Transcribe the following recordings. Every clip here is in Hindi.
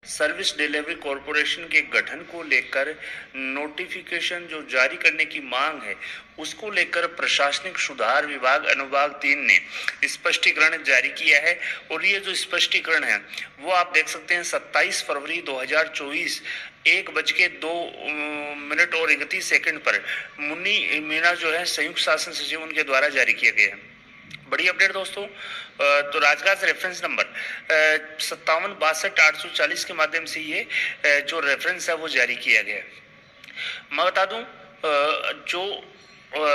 सर्विस डिलीवरी कॉरपोरेशन के गठन को लेकर नोटिफिकेशन जो जारी करने की मांग है, उसको लेकर प्रशासनिक सुधार विभाग अनुभाग 3 ने स्पष्टीकरण जारी किया है। और ये जो स्पष्टीकरण है वो आप देख सकते हैं 27 फरवरी 2024 1:02 और 31 पर मुन्नी मीणा जो है संयुक्त शासन सचिव उनके द्वारा जारी किया गया है। बड़ी अपडेट दोस्तों, तो राजगाज रेफरेंस नंबर 5762 के माध्यम से ये जो रेफरेंस है वो जारी किया गया है। मैं बता दूं, जो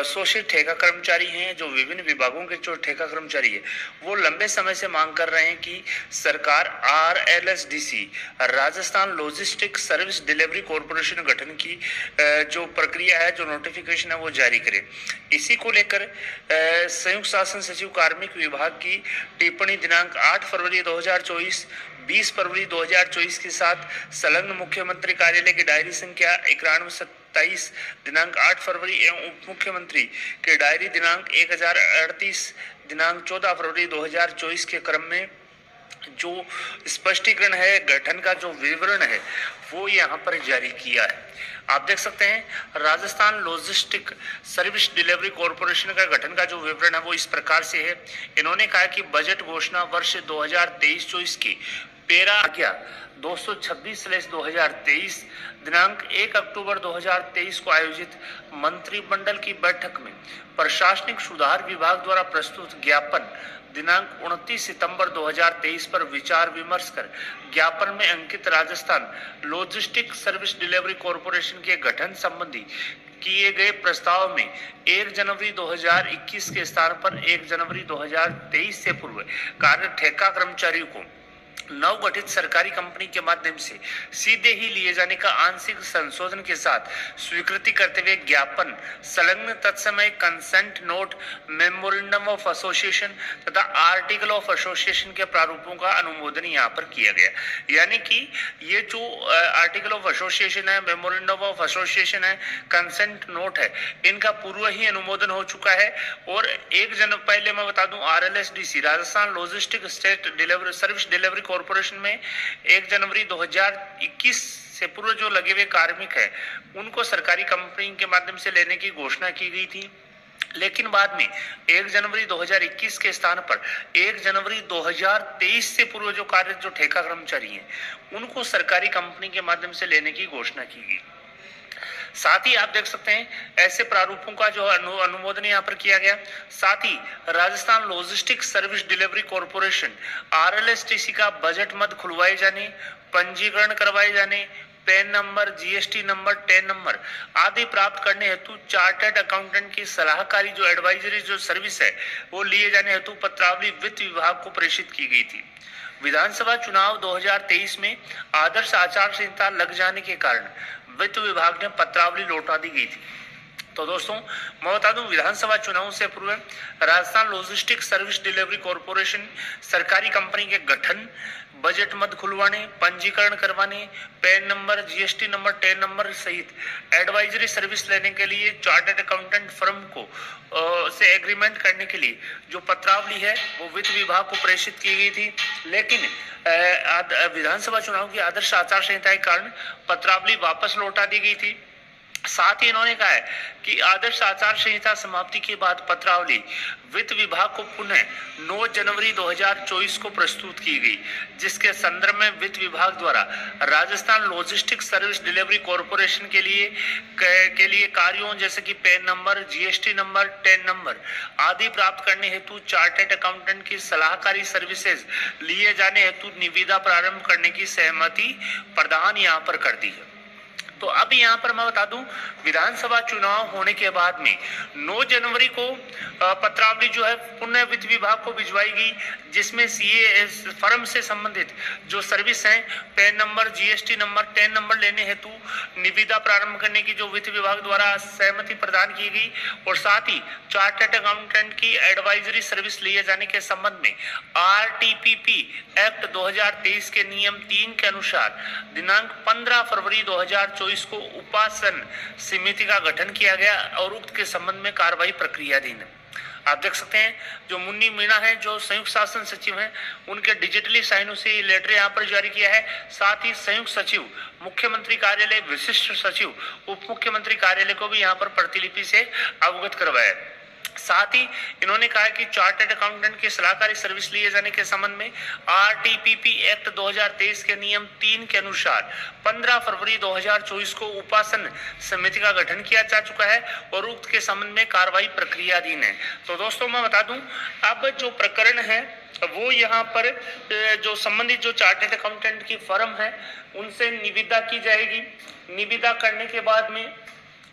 शोषित ठेका कर्मचारी हैं, जो विभिन्न विभागों के जो ठेका कर्मचारी है, वो लंबे समय से मांग कर रहे हैं कि सरकार RLSDC Rajasthan logistic service delivery corporation गठन की जो प्रक्रिया है, जो नोटिफिकेशन है वो जारी करे। इसी को लेकर संयुक्त शासन सचिव कार्मिक विभाग की टिप्पणी दिनांक 8 फरवरी 2024 20 फरवरी 2024 के साथ संलग्न मुख्यमंत्री कार्यालय की डायरी संख्या 9127 दिनांक 8 फरवरी एवं उप मुख्यमंत्री के डायरी दिनांक 1038 दिनांक 14 फरवरी 2024 के क्रम में जो स्पष्टीकरण है, गठन का जो विवरण है वो यहाँ पर जारी किया है। आप देख सकते हैं Rajasthan logistic service delivery corporation का गठन का जो विवरण है वो इस प्रकार से है। इन्होंने कहा कि बजट घोषणा वर्ष 2023-24 की पेरा आज्ञा 226/2023 दिनांक 1 अक्टूबर 2023 को आयोजित मंत्रिमंडल की बैठक में प्रशासनिक सुधार विभाग द्वारा प्रस्तुत ज्ञापन दिनांक 29 सितंबर 2023 पर विचार विमर्श कर ज्ञापन में अंकित Rajasthan logistic service delivery corporation के गठन संबंधी किए गए प्रस्ताव में 1 जनवरी 2021 के स्थान पर 1 जनवरी 2023 से पूर्व कार्य ठेका कर्मचारियों को नवगठित सरकारी कंपनी के माध्यम से सीधे ही लिए जाने का आंशिक संशोधन के साथ स्वीकृति करते हुए ज्ञापन संलग्न तत्समय consent note, memorandum of association तथा आर्टिकल ऑफ एसोसिएशन के प्रारूपों का अनुमोदन यहाँ पर किया गया। यानी कि ये जो आर्टिकल ऑफ एसोसिएशन है, मेमोरेंडम ऑफ एसोसिएशन है, कंसेंट नोट है, इनका पूर्व ही अनुमोदन हो चुका है। और पहले मैं बता दूं, RLSDC Rajasthan logistic state delivery service delivery corporation में 1 जनवरी 2021 से पूर्व जो लगे हुए कार्मिक है उनको सरकारी कंपनी के माध्यम से लेने की घोषणा की गई थी। लेकिन बाद में 1 जनवरी 2021 के स्थान पर 1 जनवरी 2023 से पूर्व जो कार्य जो ठेका कर्मचारी हैं उनको सरकारी कंपनी के माध्यम से लेने की घोषणा की गई। साथ ही आप देख सकते हैं ऐसे प्रारूपों का जो अनुमोदन यहाँ पर किया गया। साथ ही Rajasthan logistic service delivery corporation RLSDC का बजट मद खुलवाए जाने, पंजीकरण करवाए जाने, PAN number, GST number, TAN number आदि प्राप्त करने हेतु चार्टर्ड अकाउंटेंट की सलाहकारी जो एडवाइजरी जो सर्विस है वो लिए जाने हेतु पत्रावली वित्त विभाग को प्रेषित की गई थी। विधानसभा चुनाव 2023 में आदर्श आचार संहिता लग जाने के कारण वित्त विभाग ने पत्रावली लौटा दी गई थी। तो दोस्तों मैं बता दूं, विधानसभा चुनाव से पूर्व Rajasthan logistic service delivery corporation सरकारी कंपनी के गठन, बजट मद खुलवाने, पंजीकरण करवाने, pan number, GST number, TAN number सहित एडवाइजरी सर्विस लेने के लिए चार्टर्ड अकाउंटेंट फर्म को से एग्रीमेंट करने के लिए जो पत्रावली है वो वित्त विभाग को प्रेषित की गई थी। लेकिन विधानसभा चुनाव की आदर्श आचार संहिता के कारण पत्रावली वापस लौटा दी गई थी। साथ ही इन्होंने कहा है कि आदर्श आचार संहिता समाप्ति के बाद पत्रावली वित्त विभाग को पुनः 9 जनवरी 2024 को प्रस्तुत की गई, जिसके संदर्भ में वित्त विभाग द्वारा Rajasthan logistic service delivery corporation के लिए कार्यों जैसे कि pan number, GST number, TAN number आदि प्राप्त करने हेतु चार्टर्ड अकाउंटेंट की सलाहकारी सर्विसेज लिए जाने हेतु निविदा प्रारंभ करने की सहमति प्रदान यहाँ पर कर दी है। तो अब यहाँ पर मैं बता दूं, विधानसभा चुनाव होने के बाद में 9 जनवरी को पत्रावली जो है पुनः वित्त विभाग को भिजवाई गई, जिसमें CA फर्म से संबंधित जो सर्विस है, pan number, GST number, TAN number लेने हेतु निविदा प्रारंभ करने की जो वित्त विभाग द्वारा सहमति प्रदान की गई और साथ ही चार्टर्ड अकाउंटेंट की एडवाइजरी सर्विस लिए जाने के संबंध में RTPP एक्ट 2023 के नियम 3 के अनुसार दिनांक 15 फरवरी 2024 को उपासन समिति का गठन किया गया और उक्त के संबंध में कार्रवाई प्रक्रियाधीन है। आप देख सकते हैं जो मुन्नी मीणा है, जो संयुक्त शासन सचिव हैं, उनके डिजिटली साइनों से ये लेटर यहाँ पर जारी किया है। साथ ही संयुक्त सचिव, मुख्यमंत्री कार्यालय, विशिष्ट सचिव, उप मुख्यमंत्री कार्यालय को भी यहाँ पर प्रतिलिपि से अवगत करवाया। साथ ही इन्होंने कहा कि चार्टर्ड अकाउंटेंट की सलाहकारी सर्विस लिए जाने के संबंध में आरटीपीपी एक्ट 2023 के नियम 3 के अनुसार 15 फरवरी 2024 को उपासन समिति का गठन किया जा चुका है और उक्त के संबंध में कार्रवाई प्रक्रियाधीन है। तो दोस्तों मैं बता दूं, अब जो प्रकरण है वो यहाँ पर जो संबंधित जो चार्टर्ड अकाउंटेंट की फर्म है उनसे निविदा की जाएगी। निविदा करने के बाद में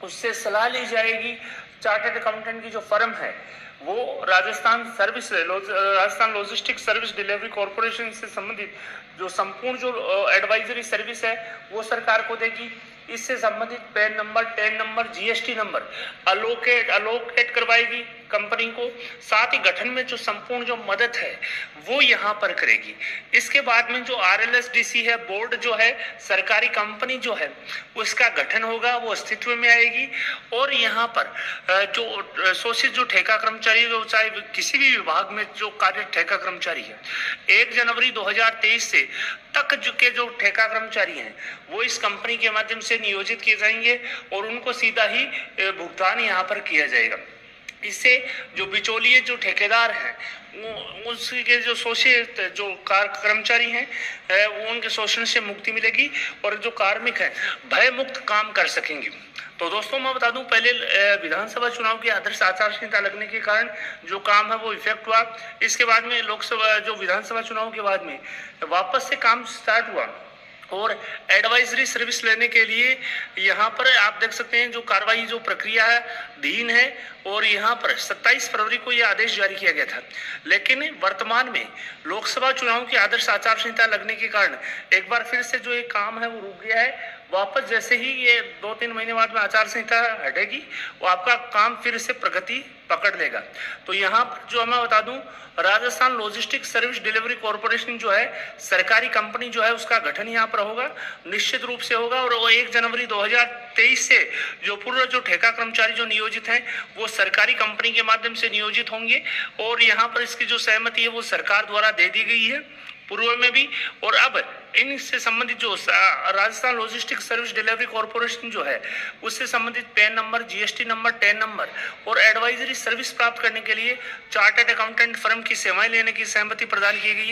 उससे सलाह ली जाएगी। चार्टर्ड अकाउंटेंट की जो फर्म है वो Rajasthan logistic service delivery corporation से संबंधित जो संपूर्ण जो एडवाइजरी सर्विस है वो सरकार को देगी। इससे संबंधित pan number, TAN number, GST number allocate करवाएगी कंपनी को। साथ ही गठन में जो संपूर्ण जो मदद है वो यहाँ पर करेगी। इसके बाद में जो RLSDC है, बोर्ड जो है, सरकारी कंपनी जो है उसका गठन होगा, वो अस्तित्व में आएगी। और यहाँ पर जो शोषित जो ठेका कर्मचारी, जो चाहे किसी भी विभाग में जो कार्य ठेका कर्मचारी है, 1 जनवरी 2023 से तक जो ठेका कर्मचारी हैं वो इस कंपनी के माध्यम से नियोजित किए जाएंगे और उनको सीधा ही भुगतान यहाँ पर किया जाएगा। इससे जो बिचौलिए जो ठेकेदार हैं उसके जो शोषित जो कर्मचारी हैं वो उनके शोषण से मुक्ति मिलेगी और जो कार्मिक हैं भय मुक्त काम कर सकेंगे। तो दोस्तों मैं बता दूं, पहले विधानसभा चुनाव की आदर्श आचार संहिता लगने के कारण जो काम है वो इफेक्ट हुआ। इसके बाद में लोकसभा जो विधानसभा चुनाव के बाद में वापस से काम स्टार्ट हुआ और एडवाइजरी सर्विस लेने के लिए यहाँ पर आप देख सकते हैं जो कार्रवाई जो प्रक्रिया है धीन है। और यहाँ पर 27 फरवरी को यह आदेश जारी किया गया था, लेकिन वर्तमान में लोकसभा चुनाव की आदर्श आचार संहिता लगने के कारण एक बार फिर से जो ये काम है वो रुक गया है। वापस जैसे ही ये 2-3 महीने बाद में आचार संहिता हटेगी वो आपका काम फिर से प्रगति पकड़ लेगा। तो यहाँ पर जो मैं बता दूं, Rajasthan logistic service delivery corporation जो है सरकारी कंपनी जो है उसका गठन यहाँ पर होगा, निश्चित रूप से होगा। और वो 1 जनवरी 2023 से जो पूर्व जो ठेका कर्मचारी जो नियोजित हैं वो सरकारी कंपनी के माध्यम से नियोजित होंगे और यहाँ पर इसकी जो सहमति है वो सरकार द्वारा दे दी गई है पूर्व में भी। और अब इनसे संबंधित जो Rajasthan logistic service delivery corporation जो है उससे संबंधित pan number, GST number, TAN number और एडवाइजरी सर्विस प्राप्त करने के लिए चार्टर्ड अकाउंटेंट फर्म की सेवाएं लेने की सहमति प्रदान की गई है।